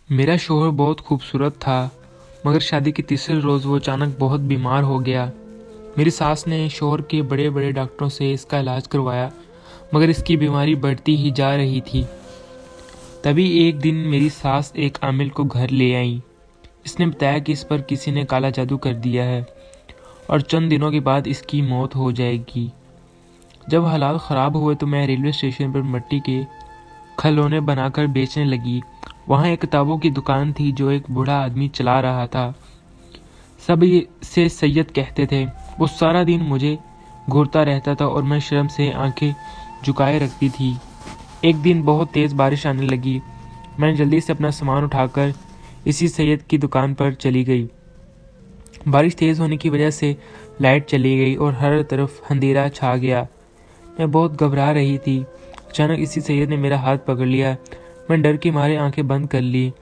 मेरा शौहर बहुत खूबसूरत था, मगर शादी के तीसरे रोज़ वो अचानक बहुत बीमार हो गया। मेरी सास ने शौहर के बड़े बड़े डॉक्टरों से इसका इलाज करवाया, मगर इसकी बीमारी बढ़ती ही जा रही थी। तभी एक दिन मेरी सास एक आमिल को घर ले आई। इसने बताया कि इस पर किसी ने काला जादू कर दिया है और चंद दिनों के बाद इसकी मौत हो जाएगी। जब हालात ख़राब हुए तो मैं रेलवे स्टेशन पर मिट्टी के खिलौने बनाकर बेचने लगी। वहाँ एक किताबों की दुकान थी जो एक बूढ़ा आदमी चला रहा था। सब इसे सैयद कहते थे। वो सारा दिन मुझे घूरता रहता था और मैं शर्म से आंखें झुकाए रखती थी। एक दिन बहुत तेज़ बारिश आने लगी। मैंने जल्दी से अपना सामान उठाकर इसी सैयद की दुकान पर चली गई। बारिश तेज़ होने की वजह से लाइट चली गई और हर तरफ अंधेरा छा गया। मैं बहुत घबरा रही थी। अचानक इसी सैयद ने मेरा हाथ पकड़ लिया। मैं डर के मारे आंखें बंद कर ली,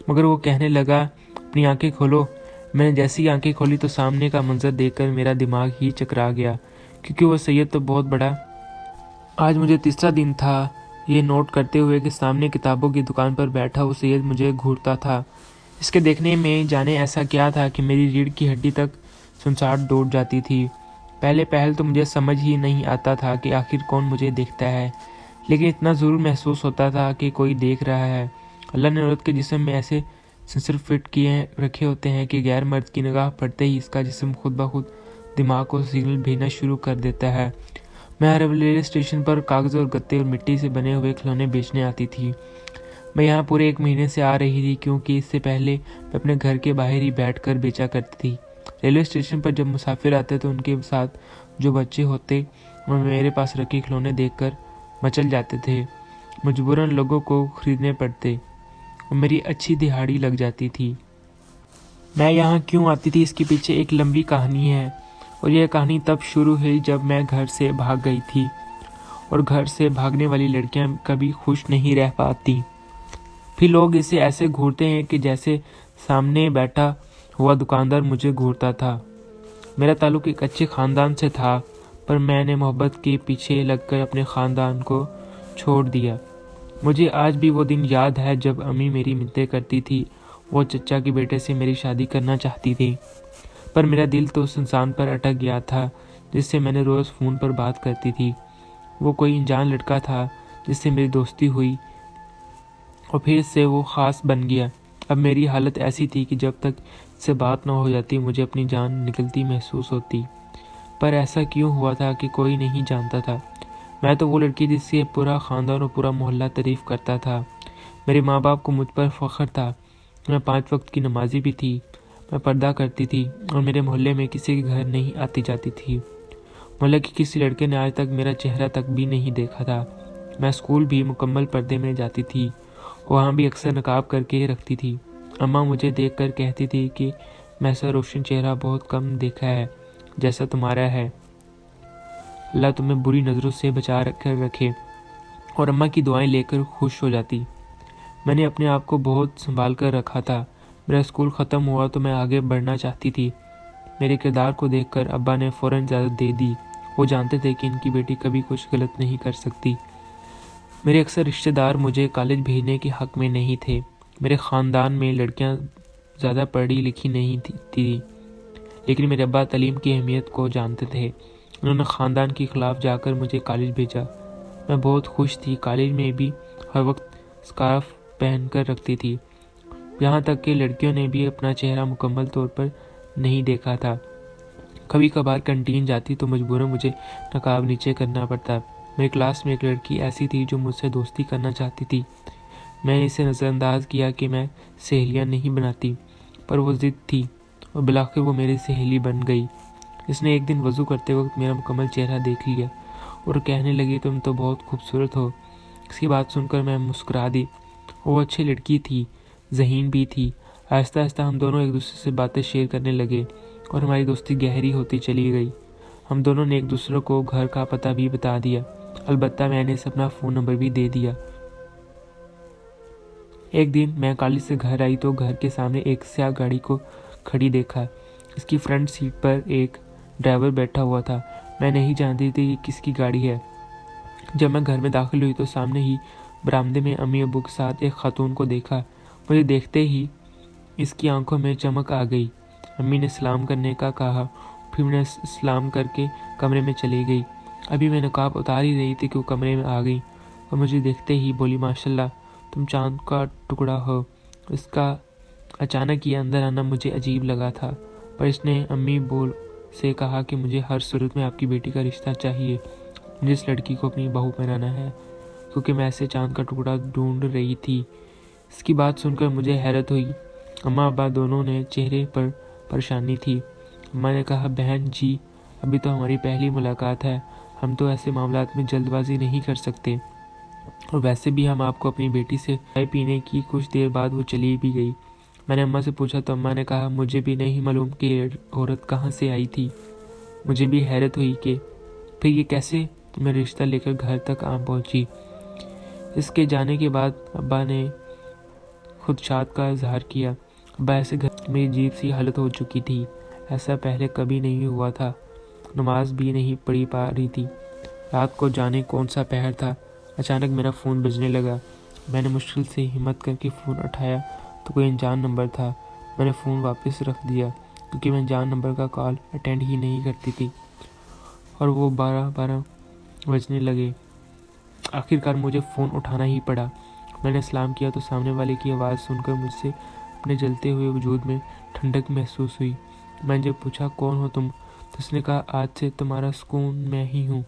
मगर वो कहने लगा, अपनी आंखें खोलो। मैंने जैसी ही आंखें खोली तो सामने का मंजर देखकर मेरा दिमाग ही चकरा गया, क्योंकि वो सैयद तो बहुत बड़ा। आज मुझे तीसरा दिन था ये नोट करते हुए कि सामने किताबों की दुकान पर बैठा वो सैयद मुझे घूरता था। इसके देखने में जाने ऐसा क्या था कि मेरी रीढ़ की हड्डी तक सुनसाट दौड़ जाती थी। पहल तो मुझे समझ ही नहीं आता था कि आखिर कौन मुझे देखता है, लेकिन इतना ज़रूर महसूस होता था कि कोई देख रहा है। अल्लाह ने औरत के जिस्म में ऐसे सेंसर फिट किए रखे होते हैं कि गैर मर्द की निगाह पड़ते ही इसका जिस्म खुद ब खुद दिमाग को सिग्नल भेजना शुरू कर देता है। मैं हर रेलवे स्टेशन पर कागज़ और गत्ते और मिट्टी से बने हुए खिलौने बेचने आती थी। मैं यहाँ पूरे 1 महीने से आ रही थी, क्योंकि इससे पहले मैं अपने घर के बाहर ही बैठकर बेचा करती थी। रेलवे स्टेशन पर जब मुसाफिर आते तो उनके साथ जो बच्चे होते वो मेरे पास रखे खिलौने देखकर मचल जाते थे। मजबूरन लोगों को खरीदने पड़ते और मेरी अच्छी दिहाड़ी लग जाती थी। मैं यहाँ क्यों आती थी, इसके पीछे एक लंबी कहानी है, और यह कहानी तब शुरू हुई जब मैं घर से भाग गई थी। और घर से भागने वाली लड़कियाँ कभी खुश नहीं रह पाती। फिर लोग इसे ऐसे घूरते हैं कि जैसे सामने बैठा हुआ दुकानदार मुझे घूरता था। मेरा ताल्लुक एक अच्छे ख़ानदान से था, पर मैंने मोहब्बत के पीछे लगकर अपने ख़ानदान को छोड़ दिया। मुझे आज भी वो दिन याद है जब अम्मी मेरी मिन्नतें करती थी। वो चचा के बेटे से मेरी शादी करना चाहती थी, पर मेरा दिल तो उस इंसान पर अटक गया था जिससे मैंने रोज़ फ़ोन पर बात करती थी। वो कोई अनजान लड़का था जिससे मेरी दोस्ती हुई और फिर से वो ख़ास बन गया। अब मेरी हालत ऐसी थी कि जब तक इससे बात ना हो जाती मुझे अपनी जान निकलती महसूस होती। पर ऐसा क्यों हुआ था कि कोई नहीं जानता था। मैं तो वो लड़की जिससे पूरा ख़ानदान और पूरा मोहल्ला तारीफ़ करता था। मेरे माँ बाप को मुझ पर फ़ख्र था। मैं 5 वक्त की नमाजी भी थी। मैं पर्दा करती थी और मेरे मोहल्ले में किसी के घर नहीं आती जाती थी। मोहल्ले के किसी लड़के ने आज तक मेरा चेहरा तक भी नहीं देखा था। मैं स्कूल भी मुकम्मल पर्दे में जाती थी, वहाँ भी अक्सर नकाब करके रखती थी। अम्मा मुझे देखकर कहती थी कि मैं ऐसा रोशन चेहरा बहुत कम देखा है जैसा तुम्हारा है। अल्लाह तुम्हें बुरी नज़रों से बचा कर रखे। और अम्मा की दुआएं लेकर खुश हो जाती। मैंने अपने आप को बहुत संभाल कर रखा था। मेरा स्कूल ख़त्म हुआ तो मैं आगे बढ़ना चाहती थी। मेरे किरदार को देखकर अब्बा ने फ़ौरन इजाज़त दे दी। वो जानते थे कि इनकी बेटी कभी कुछ गलत नहीं कर सकती। मेरे अक्सर रिश्तेदार मुझे कॉलेज भेजने के हक़ में नहीं थे। मेरे ख़ानदान में लड़कियां ज़्यादा पढ़ी लिखी नहीं थी, लेकिन मेरे अब्बा तालीम की अहमियत को जानते थे। उन्होंने ख़ानदान के ख़िलाफ़ जाकर मुझे कॉलेज भेजा। मैं बहुत खुश थी। कॉलेज में भी हर वक्त स्कार्फ पहन कर रखती थी। यहाँ तक कि लड़कियों ने भी अपना चेहरा मुकम्मल तौर पर नहीं देखा था। कभी कभार कैंटीन जाती तो मजबूरन मुझे नकाब नीचे करना पड़ता। मेरी क्लास में एक लड़की ऐसी थी जो मुझसे दोस्ती करना चाहती थी। मैंने इसे नज़रअंदाज किया कि मैं सहेलियाँ नहीं बनाती, पर वो ज़िद थी और बिलाखिर वो मेरी सहेली बन गई। इसने एक दिन वज़ू करते वक्त मेरा मुकम्मल चेहरा देख लिया और कहने लगी, तुम तो बहुत खूबसूरत हो। इसकी बात सुनकर मैं मुस्कुरा दी। वो अच्छी लड़की थी, ज़हीन भी थी। आहिस्ता आहिस्ता हम दोनों एक दूसरे से बातें शेयर करने लगे और हमारी दोस्ती गहरी होती चली गई। हम दोनों ने एक दूसरे को घर का पता भी बता दिया। अलबत्ता मैंने इसे अपना फ़ोन नंबर भी दे दिया। एक दिन मैं कॉलेज से घर आई तो घर के सामने एक स्याह गाड़ी को खड़ी देखा। इसकी फ्रंट सीट पर एक ड्राइवर बैठा हुआ था। मैं नहीं जानती थी कि किसकी गाड़ी है। जब मैं घर में दाखिल हुई तो सामने ही बरामदे में अम्मी अब्बू के साथ एक खातून को देखा। मुझे देखते ही इसकी आंखों में चमक आ गई। अम्मी ने सलाम करने का कहा, फिर मैंने सलाम करके कमरे में चली गई। अभी मैं नकाब उतार ही रही थी कि वो कमरे में आ गई और मुझे देखते ही बोली, माशाल्लाह तुम चांद का टुकड़ा हो। इसका अचानक ये अंदर आना मुझे अजीब लगा था, पर इसने अम्मी बोल से कहा कि मुझे हर सूरत में आपकी बेटी का रिश्ता चाहिए। मुझे इस लड़की को अपनी बहू बनाना है, क्योंकि मैं ऐसे चांद का टुकड़ा ढूंढ रही थी। इसकी बात सुनकर मुझे हैरत हुई। अम्मा अब्बा दोनों ने चेहरे पर परेशानी थी। अम्मा ने कहा, बहन जी अभी तो हमारी पहली मुलाकात है, हम तो ऐसे मामलात में जल्दबाजी नहीं कर सकते, और वैसे भी हम आपको अपनी बेटी से चाय पीने की कुछ देर बाद वो चली भी गई। मैंने अम्मा से पूछा तो अम्मा ने कहा, मुझे भी नहीं मालूम कि ये औरत कहाँ से आई थी। मुझे भी हैरत हुई कि फिर ये कैसे मेरा रिश्ता लेकर घर तक आ पहुंची। इसके जाने के बाद अब्बा ने खुदशात का इजहार किया। अब्बा ऐसे घर में अजीब सी हालत हो चुकी थी, ऐसा पहले कभी नहीं हुआ था। नमाज भी नहीं पढ़ी पा रही थी। रात को जाने कौन सा पहर था, अचानक मेरा फ़ोन बजने लगा। मैंने मुश्किल से हिम्मत करके फ़ोन उठाया तो कोई अनजान नंबर था। मैंने फ़ोन वापस रख दिया, क्योंकि मैं अनजान नंबर का कॉल अटेंड ही नहीं करती थी, और वो 12 बजने लगे। आखिरकार मुझे फ़ोन उठाना ही पड़ा। मैंने सलाम किया तो सामने वाले की आवाज़ सुनकर मुझसे अपने जलते हुए वजूद में ठंडक महसूस हुई। मैंने जब पूछा, कौन हो तुम, तो उसने कहा, आज से तुम्हारा सुकून मैं ही हूँ।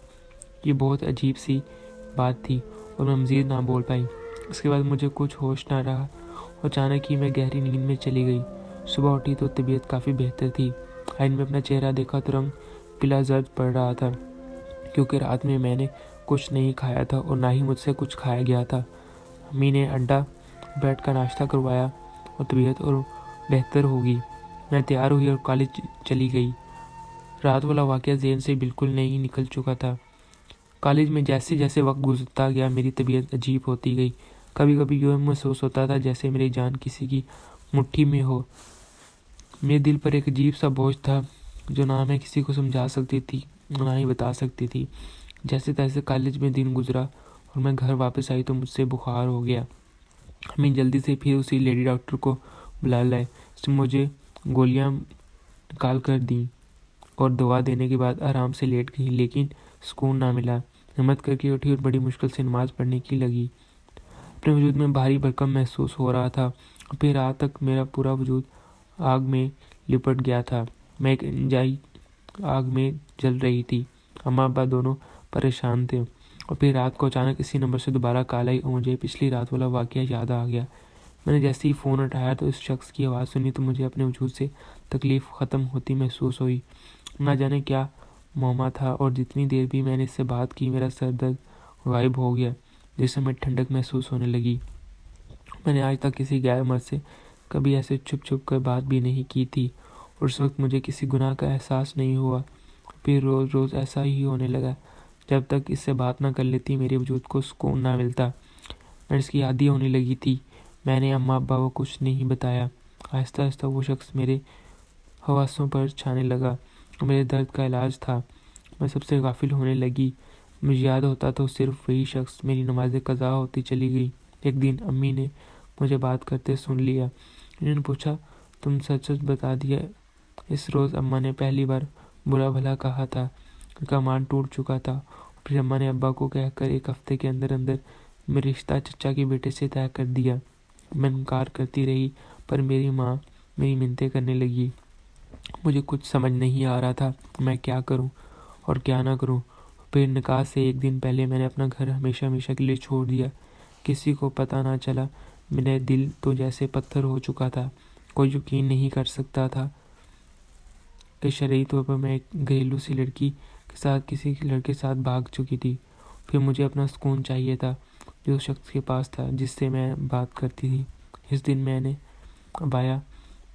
ये बहुत अजीब सी बात थी और मैं मज़ीद ना बोल पाई। इसके बाद मुझे कुछ होश ना रहा और अचानक ही मैं गहरी नींद में चली गई। सुबह उठी तो तबीयत काफ़ी बेहतर थी। आईने में अपना चेहरा देखा तो रंग पीला जर्द पड़ रहा था, क्योंकि रात में मैंने कुछ नहीं खाया था और ना ही मुझसे कुछ खाया गया था। अम्मी ने अंडा ब्रेड का नाश्ता करवाया और तबीयत और बेहतर होगी। मैं तैयार हुई और कॉलेज चली गई। रात वाला वाक़या ज़हन से बिल्कुल नहीं निकल चुका था। कॉलेज में जैसे जैसे वक्त गुजरता गया मेरी तबीयत अजीब होती गई। कभी कभी यूँ महसूस होता था जैसे मेरी जान किसी की मुट्ठी में हो। मेरे दिल पर एक अजीब सा बोझ था जो ना मैं किसी को समझा सकती थी ना ही बता सकती थी। जैसे तैसे कॉलेज में दिन गुजरा और मैं घर वापस आई तो मुझसे बुखार हो गया। हमें जल्दी से फिर उसी लेडी डॉक्टर को बुला लाए। उसने मुझे गोलियां निकाल कर दी और दवा देने के बाद आराम से लेट गई, लेकिन सुकून ना मिला। हिम्मत करके उठी और बड़ी मुश्किल से नमाज पढ़ने की लगी। अपने वजूद में भारी भरकम महसूस हो रहा था। फिर रात तक मेरा पूरा वजूद आग में लिपट गया था। मैं एक अंजाई आग में जल रही थी। अम्मा अब्बा दोनों परेशान थे। और फिर रात को अचानक इसी नंबर से दोबारा कॉल आई और मुझे पिछली रात वाला वाक़या याद आ गया। मैंने जैसे ही फ़ोन उठाया तो इस शख्स की आवाज़ सुनी तो मुझे अपने वजूद से तकलीफ़ ख़त्म होती महसूस हुई। ना जाने क्या मौमा था, और जितनी देर भी मैंने इससे बात की मेरा सर दर्द गायब हो गया, जिससे मैं ठंडक महसूस होने लगी। मैंने आज तक किसी गैर मर्द से कभी ऐसे छुप छुप कर बात भी नहीं की थी, और उस वक्त मुझे किसी गुनाह का एहसास नहीं हुआ। फिर रोज़ रोज़ ऐसा ही होने लगा। जब तक इससे बात ना कर लेती मेरे वजूद को सुकून ना मिलता। मैं इसकी आदी होने लगी थी। मैंने अम्मा अब्बा को कुछ नहीं बताया। आहिस्ता आहिस्ता वो शख्स मेरे हवासों पर छाने लगा और मेरे दर्द का इलाज था। मैं सबसे गाफिल होने लगी। मुझे याद होता तो सिर्फ वही शख्स। मेरी नमाज़ें कज़ा होती चली गई। एक दिन अम्मी ने मुझे बात करते सुन लिया। इन्होंने पूछा, तुम सच सच बता दिया? इस रोज़ अम्मा ने पहली बार बुरा भला कहा था। उनका मान टूट चुका था। फिर अम्मा ने अब्बा को कहकर एक हफ्ते के अंदर अंदर मेरा रिश्ता चचा के बेटे से तय कर दिया। मैं इनकार करती रही, पर मेरी माँ मेरी मिन्नतें करने लगी। मुझे कुछ समझ नहीं आ रहा था मैं क्या करूं और क्या ना करूं। फिर निकाह से एक दिन पहले मैंने अपना घर हमेशा हमेशा के लिए छोड़ दिया। किसी को पता ना चला। मेरा दिल तो जैसे पत्थर हो चुका था। कोई यकीन नहीं कर सकता था कि शरई तौर पर मैं एक घरेलू सी लड़की के साथ किसी लड़के के साथ भाग चुकी थी। फिर मुझे अपना सुकून चाहिए था जो उस शख्स के पास था जिससे मैं बात करती थी। इस दिन मैंने अबाया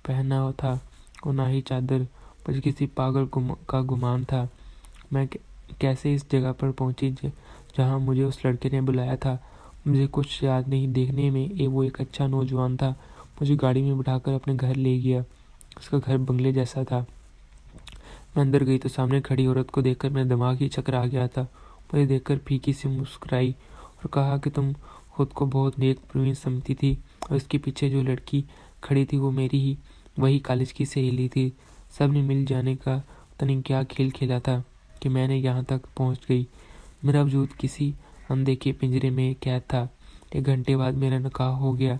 पहना था और ना ही चादर, पर किसी पागल का गुमान था। मैं कैसे इस जगह पर पहुंची जहां मुझे उस लड़के ने बुलाया था, मुझे कुछ याद नहीं। देखने में वो एक अच्छा नौजवान था। मुझे गाड़ी में बिठाकर अपने घर ले गया। उसका घर बंगले जैसा था। मैं अंदर गई तो सामने खड़ी औरत को देखकर मेरा दिमाग ही चकरा गया था। मुझे देखकर फीकी सी मुस्कुराई और कहा कि तुम खुद को बहुत नेक प्रवीण समझती थी, اور اس کے پیچھے جو لڑکی کھڑی تھی وہ میری ہی وہی کالج کی سہیلی تھی۔ سب نے مل جانے کا پتہ نہیں کیا کھیل کھیلا تھا کہ میں نے یہاں تک پہنچ گئی۔ میرا وجود کسی اندیکھے پنجرے میں قید تھا۔ 1 گھنٹے بعد میرا نکاح ہو گیا،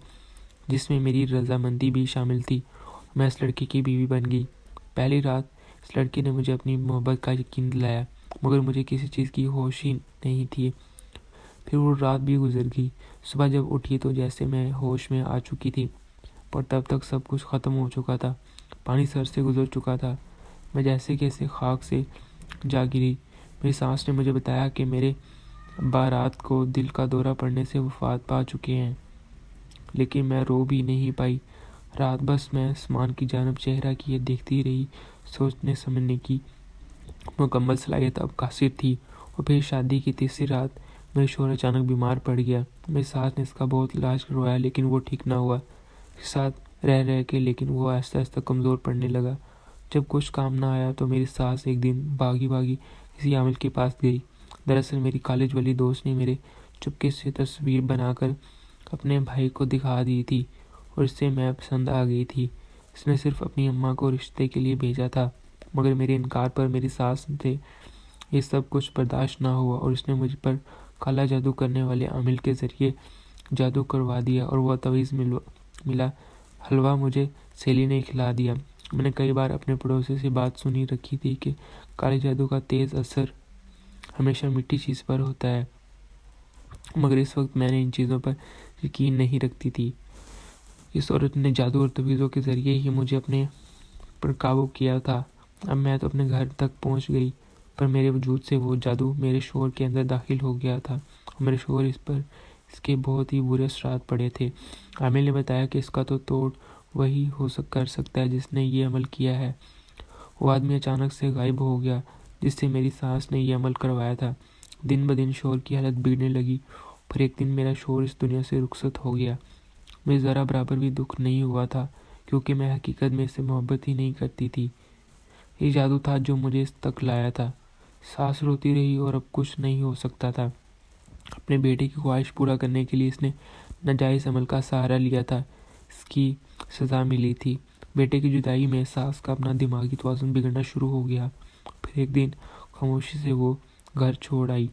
جس میں میری رضامندی بھی شامل تھی۔ میں اس لڑکی کی بیوی بن گئی۔ پہلی رات اس لڑکی نے مجھے اپنی محبت کا یقین دلایا، مگر مجھے کسی چیز کی ہوش ہی نہیں تھی۔ پھر وہ رات بھی گزر گئی۔ صبح جب اٹھی تو جیسے میں ہوش میں آ چکی تھی، پر تب تک سب کچھ ختم ہو چکا تھا۔ پانی سر سے گزر چکا تھا۔ میں جیسے کیسے خاک سے جا گری۔ میری سانس نے مجھے بتایا کہ میرے ابا رات کو دل کا دورہ پڑنے سے وفات پا چکے ہیں، لیکن میں رو بھی نہیں پائی۔ رات بس میں آسمان کی جانب چہرہ کیے دیکھتی رہی۔ سوچنے سمجھنے کی مکمل صلاحیت اب قاصر تھی۔ اور پھر شادی کی تیسری رات میرے شوہر اچانک بیمار پڑ گیا۔ میری ساس نے اس کا بہت علاج کروایا، لیکن وہ ٹھیک نہ ہوا۔ اس کے ساتھ رہ کے لیکن وہ آہستہ آہستہ کمزور پڑنے لگا۔ جب کچھ کام نہ آیا تو میری ساس ایک دن بھاگی کسی عامل کے پاس گئی۔ دراصل میری کالج والی دوست نے میرے چپکے سے تصویر بنا کر اپنے بھائی کو دکھا دی تھی، اور اس سے میں پسند آ گئی تھی۔ اس نے صرف اپنی اماں کو رشتے کے لیے بھیجا تھا، مگر میرے انکار پر میری ساس سے یہ سب کچھ برداشت نہ ہوا، اور اس نے مجھ پر کالا جادو کرنے والے عامل کے ذریعے جادو کروا دیا، اور وہ تعویذ ملا حلوہ مجھے سیلی نے کھلا دیا۔ میں نے کئی بار اپنے پڑوسی سے بات سنی رکھی تھی کہ کالے جادو کا تیز اثر ہمیشہ میٹھی چیز پر ہوتا ہے، مگر اس وقت میں نے ان چیزوں پر یقین نہیں رکھتی تھی۔ اس عورت نے جادو اور تعویذوں کے ذریعے ہی مجھے اپنے پر قابو کیا تھا۔ اب میں تو اپنے گھر تک پہنچ گئی، پر میرے وجود سے وہ جادو میرے شوہر کے اندر داخل ہو گیا تھا، اور میرے شوہر اس کے بہت ہی برے اثرات پڑے تھے۔ عامل نے بتایا کہ اس کا تو توڑ وہی کر سکتا ہے جس نے یہ عمل کیا ہے۔ وہ آدمی اچانک سے غائب ہو گیا جس سے میری ساس نے یہ عمل کروایا تھا۔ دن بدن شوہر کی حالت بگڑنے لگی، پھر ایک دن میرا شوہر اس دنیا سے رخصت ہو گیا۔ مجھے ذرا برابر بھی دکھ نہیں ہوا تھا، کیونکہ میں حقیقت میں اس سے محبت ہی نہیں کرتی تھی۔ یہ جادو تھا جو مجھے اس تک لایا تھا۔ ساس روتی رہی اور اب کچھ نہیں ہو سکتا تھا۔ اپنے بیٹے کی خواہش پورا کرنے کے لیے اس نے ناجائز عمل کا سہارا لیا تھا۔ اس کی سزا ملی تھی۔ بیٹے کی جدائی میں ساس کا اپنا دماغی توازن بگڑنا شروع ہو گیا۔ پھر ایک دن خاموشی سے وہ گھر چھوڑ آئی۔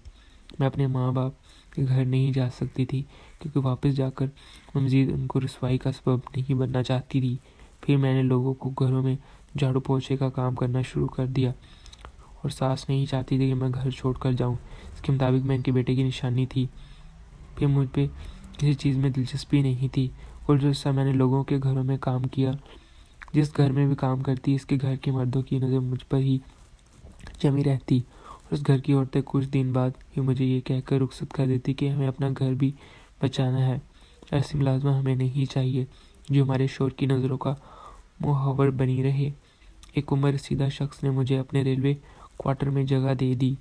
میں اپنے ماں باپ کے گھر نہیں جا سکتی تھی، کیونکہ واپس جا کر میں مزید ان کو رسوائی کا سبب نہیں بننا چاہتی تھی۔ پھر میں نے لوگوں کو گھروں میں جھاڑو پوچھے کا کام کرنا شروع کر دیا، اور ساس نہیں چاہتی تھی کہ میں گھر چھوڑ کر جاؤں۔ اس کے مطابق میں ان کے بیٹے کی نشانی تھی۔ پھر مجھ پہ کسی چیز میں دلچسپی نہیں تھی۔ کل جلسہ میں نے لوگوں کے گھروں میں کام کیا۔ جس گھر میں بھی کام کرتی، اس کے گھر کے مردوں کی نظر مجھ پر ہی جمی رہتی، اور اس گھر کی عورتیں کچھ دن بعد ہی مجھے یہ کہہ کر رخصت کر دیتی کہ ہمیں اپنا گھر بھی بچانا ہے۔ ایسی ملازمہ ہمیں نہیں چاہیے جو ہمارے شوہر کی نظروں کا محور بنی رہے۔ ایک عمر رسیدہ شخص نے مجھے اپنے ریلوے کوارٹر میں جگہ دے دی۔